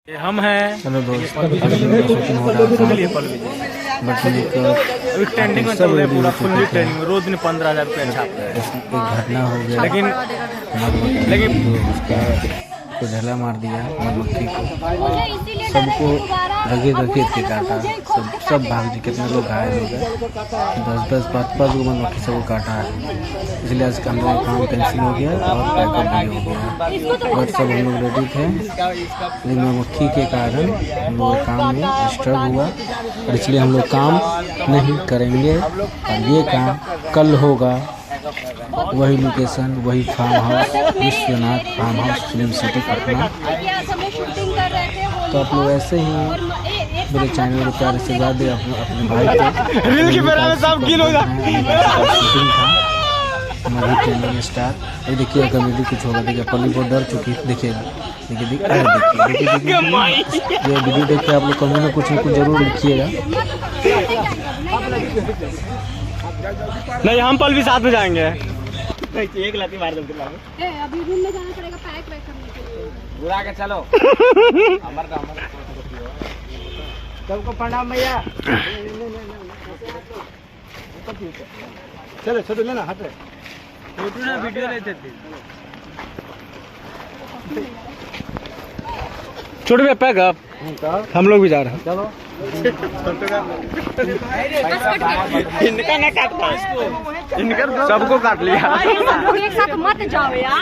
हम हैं हेलो दोस्त, अभी ट्रेंडिंग में चल रहे पूरा फुल्ली ट्रेंडिंग, रोज दिन 15,000 रुपया छाप रहे हैं। एक घटना हो गया, लेकिन उसका को ढला मार दिया मधुमक्खी को, सबको रगेद के काटा, सब भाग जी, कितने लोग घायल हो गए, 10-10, 5-5 गो मधुमक्खी सबको काटा है। इसलिए आज का हमारा काम कैंसिल हो गया और पैकअप भी हो गया। और सब हम लोग रेडी थे, लेकिन मधुमक्खी के कारण हम लोग काम में डिस्टर्ब हुआ और इसलिए हम लोग काम नहीं करेंगे। और ये काम कल होगा, वही लोकेशन, वही farm house, Vishwanath farm house, film city Patna. तो आप लोग ऐसे ही मेरे चैनल को प्यार से गा दे, अपने भाई को रील की मेरा में सब गिल हो जाए। शूटिंग था हमारी ट्रेंडिंग स्टार। ये देखिए कमेडी कुछ होगा, देखिए पल्ली बहुत डर चुकी है, देखिएगा, देखिए ये वीडियो देख के आप लोग कमेंट में कुछ न कुछ जरूर लिखिएगा। नहीं, हम पल भी साथ में जाएंगे। एक लाठी मार दो अभी रूम में जाना पड़ेगा पैक करने के लिए। बुला के चलो। सबको प्रणाम भैया। चलो छोटू लेना, हट रहे छोटू ना वीडियो लेते थे। छोटू भैया पैक अप, हम लोग भी जा रहे हैं। चलो इनका ना काटता, इनका सबको काट लिया। एक साथ मत जाओ यार।